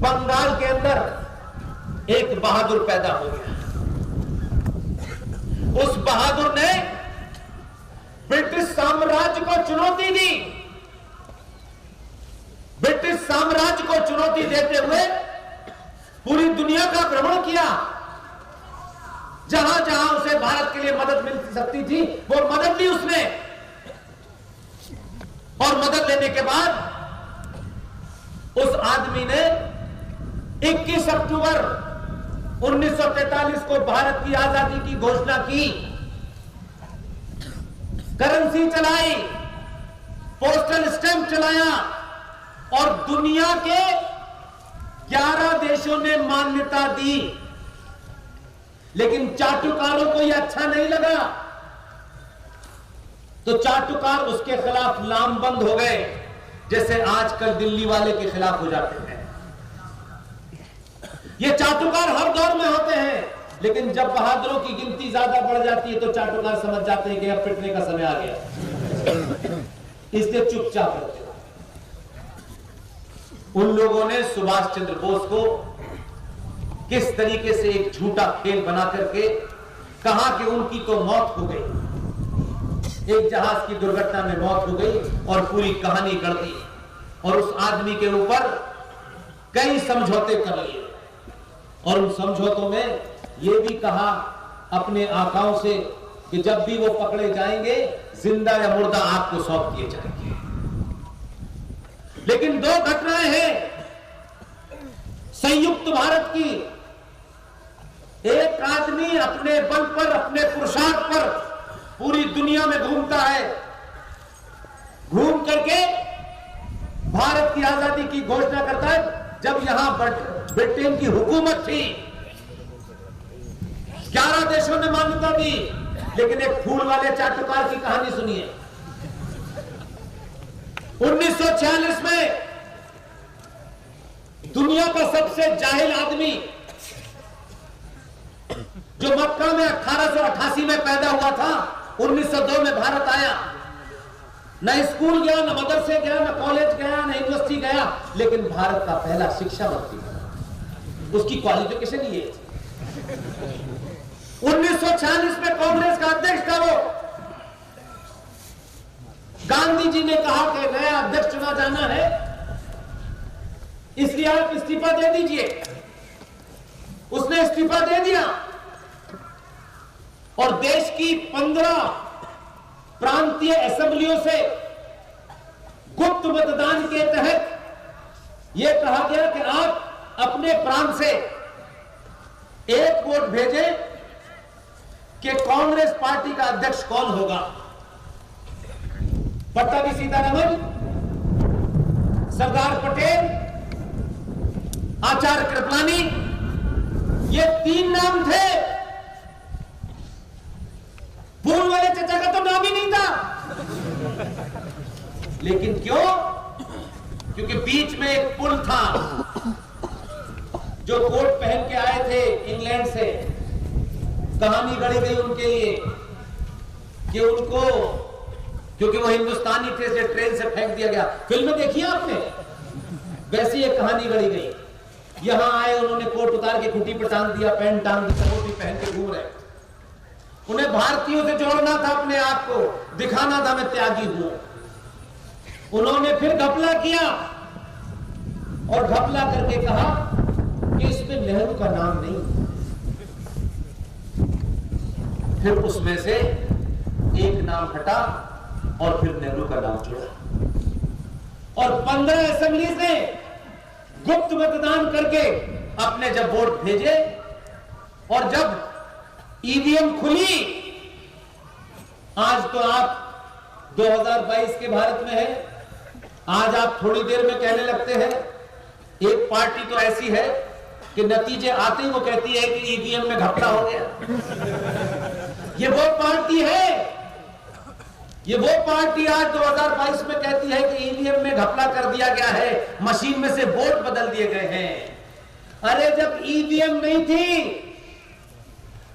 बंगाल के अंदर एक बहादुर पैदा हो गया। उस बहादुर ने ब्रिटिश साम्राज्य को चुनौती दी। ब्रिटिश साम्राज्य को चुनौती देते हुए पूरी दुनिया का भ्रमण किया। जहां जहां उसे भारत के लिए मदद मिल सकती थी वो मदद ली उसने। और मदद लेने के बाद उस आदमी ने 21 अक्टूबर 1943 को भारत की आजादी की घोषणा की। करेंसी चलाई, पोस्टल स्टैंप चलाया और दुनिया के 11 देशों ने मान्यता दी। लेकिन चाटुकारों को यह अच्छा नहीं लगा, तो चाटुकार उसके खिलाफ लामबंद हो गए, जैसे आजकल दिल्ली वाले के खिलाफ हो जाते हैं। ये चाटुकार हर दौर में होते हैं, लेकिन जब बहादुरों की गिनती ज्यादा बढ़ जाती है तो चाटुकार समझ जाते हैं कि अब पिटने का समय आ गया, इसलिए चुपचाप रहते हैं। उन लोगों ने सुभाष चंद्र बोस को किस तरीके से एक झूठा खेल बना करके कहा कि उनकी तो मौत हो गई, एक जहाज की दुर्घटना में मौत हो गई और पूरी कहानी कर दी। और उस आदमी के ऊपर कई समझौते कर लिए और उन समझौतों में यह भी कहा अपने आकाओं से कि जब भी वो पकड़े जाएंगे जिंदा या मुर्दा आपको सौंप दिए जाएंगे। लेकिन दो घटनाएं हैं संयुक्त भारत की। एक आदमी अपने बल पर, अपने पुरुषार्थ पर पूरी दुनिया में घूमता है, घूम करके भारत की आजादी की घोषणा करता है। जब यहां ब्रिटेन की हुकूमत थी, 11 देशों ने मान्यता दी, लेकिन एक फूल वाले चाटुकार की कहानी सुनिए। 1946 में दुनिया का सबसे जाहिल आदमी जो मक्का में 1888 में पैदा हुआ था, 1902 में भारत आया। न स्कूल गया, न मदरसे गया, न कॉलेज गया, न यूनिवर्सिटी गया, लेकिन भारत का पहला शिक्षा मंत्री बना। उसकी क्वालिफिकेशन ये थी। 1946 में कांग्रेस का अध्यक्ष था वो। गांधी जी ने कहा कि नया अध्यक्ष चुना जाना है, इसलिए आप इस्तीफा दे दीजिए। उसने इस्तीफा दे दिया और देश की 15 प्रांतीय असेंबलियों से गुप्त मतदान के तहत यह कहा गया कि आप अपने प्रांत से एक वोट भेजें कि कांग्रेस पार्टी का अध्यक्ष कौन होगा। पट्टाभी सीतारमण, सरदार पटेल, आचार्य कृपलानी, ये 3 नाम थे। फूल वाले चचा का तो नाम ही नहीं था। लेकिन क्यों? क्योंकि बीच में एक पुल था। जो कोट पहन के आए थे इंग्लैंड से, कहानी गढ़ी गई उनके लिए कि उनको, क्योंकि वो हिंदुस्तानी थे, से ट्रेन से फेंक दिया गया। फिल्म देखी आपने? वैसी एक कहानी गढ़ी गई। यहां आए, उन्होंने कोट उतार के खूंटी पर टांग दिया, पैंट टांग दी, करोटी पहन के घूम रहे। उन्हें भारतीयों से जोड़ना था, अपने आप को दिखाना था मैं त्यागी हूं। उन्होंने फिर घपला किया और घपला करके कहा कि इसमें नेहरू का नाम नहीं। फिर उसमें से एक नाम हटा और फिर नेहरू का नाम जुड़ा और 15 असेंबली से गुप्त मतदान करके अपने जब वोट भेजे और जब ईवीएम खुली, आज तो आप 2022 के भारत में है, आज आप थोड़ी देर में कहने लगते हैं। एक पार्टी तो ऐसी है कि नतीजे आते ही वो कहती है कि ईवीएम में घपला हो गया। ये वो पार्टी है, ये वो पार्टी आज 2022 में कहती है कि ईवीएम में घपला कर दिया गया है, मशीन में से वोट बदल दिए गए हैं। अरे जब ईवीएम नहीं थी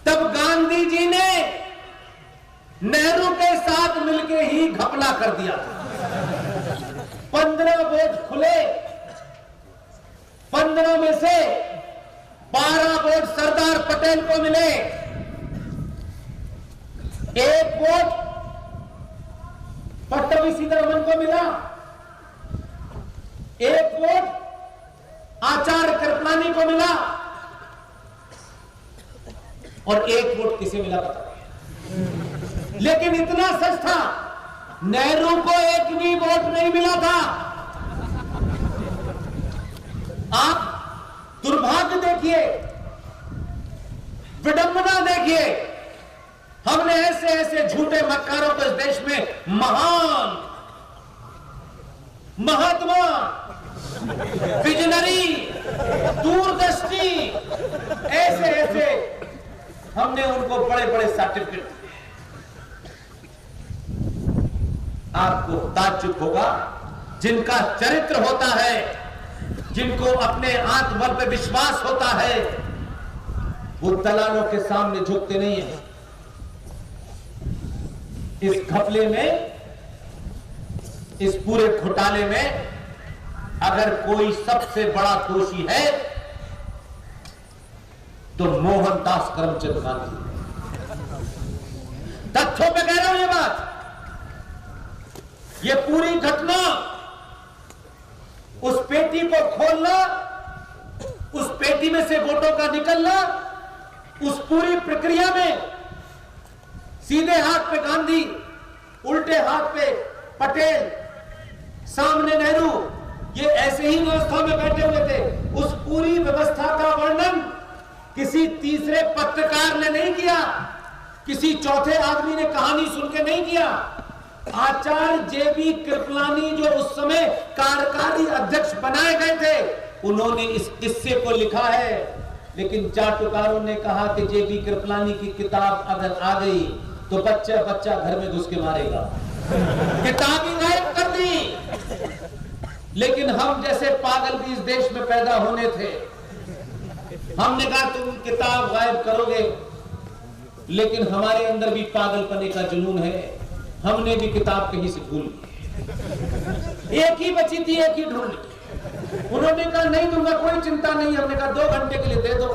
तब गांधी जी ने नेहरू के साथ मिलकर ही घपला कर दिया था। 15 वोट खुले, 15 में से 12 वोट सरदार पटेल को मिले, 1 वोट पट्टभी सीतारमन को मिला, 1 वोट आचार्य कृपलानी को मिला और 1 वोट किसे मिला पता नहीं। लेकिन इतना सच था, नेहरू को 1 भी वोट नहीं मिला था। आप दुर्भाग्य देखिए, विडंबना देखिए, हमने ऐसे ऐसे झूठे मक्कारों को इस देश में महान, महात्मा, विजनरी, दूरदृष्टि, ऐसे ऐसे हमने उनको बड़े बड़े सर्टिफिकेट दिए। आपको ताज्जुब होगा, जिनका चरित्र होता है, जिनको अपने आत्मबल पे विश्वास होता है, वो दलालों के सामने झुकते नहीं है। इस घपले में, इस पूरे घोटाले में अगर कोई सबसे बड़ा दोषी है तो मोहनदास करमचंद गांधी। तथ्यों पे कह रहा हूं ये बात। ये पूरी घटना, उस पेटी को खोलना, उस पेटी में से वोटों का निकलना, उस पूरी प्रक्रिया में सीधे हाथ पे गांधी, उल्टे हाथ पे पटेल, सामने नेहरू, ये ऐसे ही व्यवस्था में बैठे हुए थे। उस पूरी व्यवस्था का वर्णन किसी तीसरे पत्रकार ने नहीं किया, किसी चौथे आदमी ने कहानी सुन के नहीं किया। आचार्य जेबी कृपलानी जो उस समय कार्यकारी अध्यक्ष बनाए गए थे, उन्होंने इस किस्से को लिखा है। लेकिन चाटुकारों ने कहा कि जेबी कृपलानी की किताब अगर आ गई तो बच्चा बच्चा घर में घुस के मारेगा, किताब ही गायब कर दी। लेकिन हम जैसे पागल भी इस देश में पैदा होने थे। हमने कहा तुम किताब गायब करोगे, लेकिन हमारे अंदर भी पागलपने का जुनून है। हमने भी किताब कहीं से भूल ली, एक ही बची थी, एक ही ढूंढ ली। उन्होंने कहा नहीं दूंगा, कोई चिंता नहीं। हमने कहा 2 घंटे के लिए दे दो।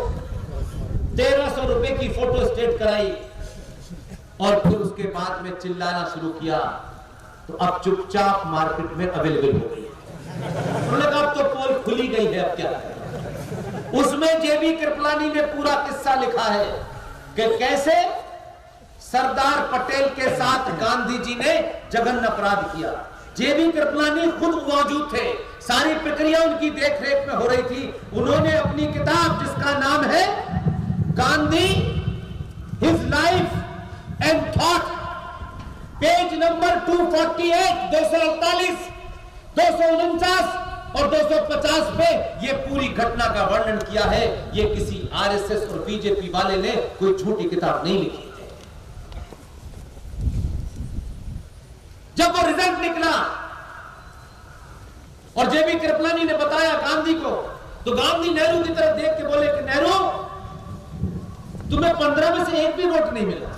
1300 रुपए की फोटो स्टेट कराई और फिर उसके बाद में चिल्लाना शुरू किया। तो अब चुपचाप मार्केट में अवेलेबल हो गई है। उन्होंने कहा अब तो पोल खुली गई है, अब क्या है। उसमें जेबी कृपलानी ने पूरा किस्सा लिखा है कि कैसे सरदार पटेल के साथ गांधी जी ने जघन्य अपराध किया। जेबी कृपलानी खुद मौजूद थे, सारी प्रक्रिया उनकी देखरेख में हो रही थी। उन्होंने अपनी किताब जिसका नाम है Gandhi, his life and thought, page number 248, 248, 249 और 250 पे ये पूरी घटना का वर्णन किया है। ये किसी आरएसएस और बीजेपी वाले ने कोई झूठी किताब नहीं लिखी है। जब वो रिजल्ट निकला और जेबी कृपलानी ने बताया गांधी को, तो गांधी नेहरू की तरफ देख के बोले कि नेहरू, तुम्हें 15 में से 1 भी वोट नहीं मिला।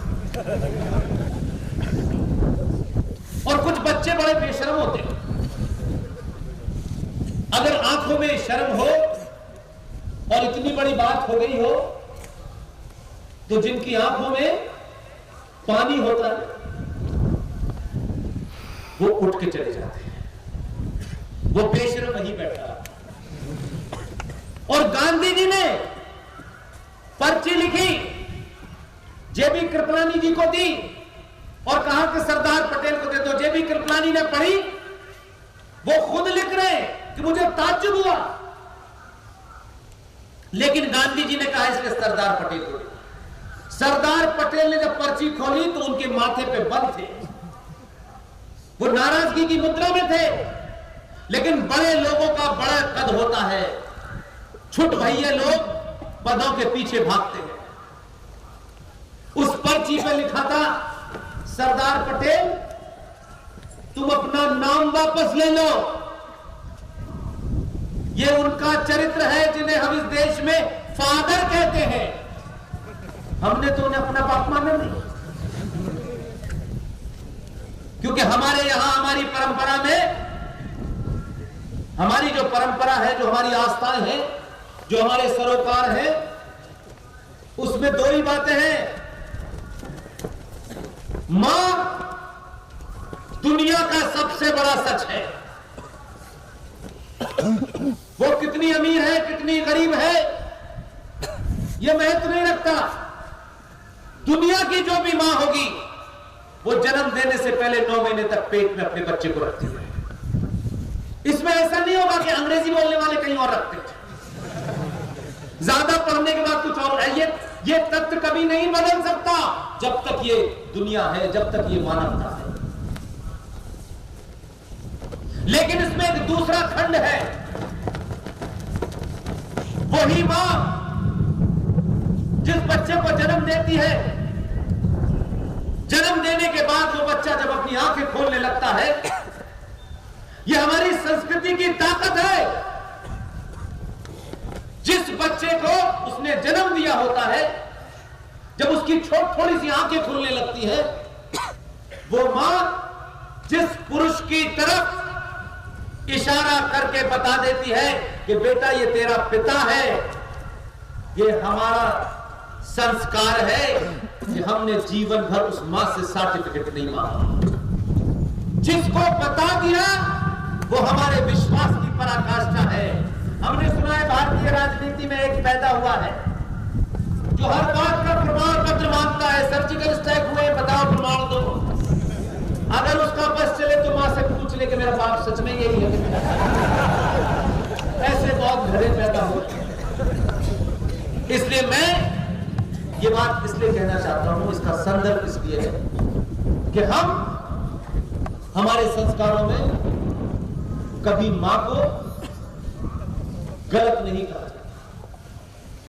और कुछ बच्चे बड़े बेशर्म होते हैं। अगर आंखों में शर्म हो और इतनी बड़ी बात हो गई हो, तो जिनकी आंखों में पानी होता है वो उठ के चले जाते हैं। वो बेशर्म वहीं बैठा। और गांधी जी ने पर्ची लिखी, जेबी कृपलानी जी को दी और कहा कि सरदार पटेल को दे दो। जेबी कृपलानी ने पढ़ी, वो खुद लिख रहे हैं कि मुझे ताज्जुब हुआ, लेकिन गांधी जी ने कहा इसलिए सरदार पटेल को। सरदार पटेल ने जब पर्ची खोली तो उनके माथे पे बल थे, वो नाराजगी की मुद्रा में थे। लेकिन बड़े लोगों का बड़ा कद होता है, छुट भैया लोग पदों के पीछे भागते हैं। उस पर्ची पे लिखा था, सरदार पटेल तुम अपना नाम वापस ले लो। ये उनका चरित्र है जिन्हें हम इस देश में फादर कहते हैं। हमने तो उन्हें अपना बाप माना नहीं, क्योंकि हमारे यहां हमारी परंपरा में, हमारी जो परंपरा है, जो हमारी आस्थाएं हैं, जो हमारे सरोकार हैं उसमें दो ही बातें हैं। मां दुनिया का सबसे बड़ा सच है। वो कितनी अमीर है कितनी गरीब है यह महत्व नहीं रखता। दुनिया की जो भी मां होगी वो जन्म देने से पहले 9 महीने तक पेट में अपने बच्चे को रखती है। इसमें ऐसा नहीं होगा कि अंग्रेजी बोलने वाले कहीं और रखते हैं, ज्यादा पढ़ने के बाद कुछ और। ये तथ्य कभी नहीं बदल सकता जब तक ये दुनिया है, जब तक ये मानवता है। लेकिन इसमें एक दूसरा खंड है। वही मां जिस बच्चे को जन्म देती है, जन्म देने के बाद वो बच्चा जब अपनी आंखें खोलने लगता है, यह हमारी संस्कृति की ताकत है। जिस बच्चे को उसने जन्म दिया होता है, जब उसकी थोड़ी सी आंखें खुलने लगती है, वो मां जिस पुरुष की तरफ इशारा करके बता देती है कि बेटा ये तेरा पिता है, ये हमारा संस्कार है कि हमने जीवन भर उस मां से सर्टिफिकेट नहीं मांगा। जिसको बता दिया वो हमारे विश्वास की पराकाष्ठा है। हमने सुना है भारतीय राजनीति में एक पैदा हुआ है जो हर बात का प्रमाण पत्र मांगता है। सर्जिकल स्ट्राइक हुए, बताओ प्रमाण दो। अगर उसका बस चले तो मां से पूछ ले कि मेरा बाप सच में यही है। ऐसे बहुत घरे पैदा हुए। इसलिए मैं ये बात इसलिए कहना चाहता हूं, इसका संदर्भ इसलिए है कि हम हमारे संस्कारों में कभी मां को गलत नहीं कहा।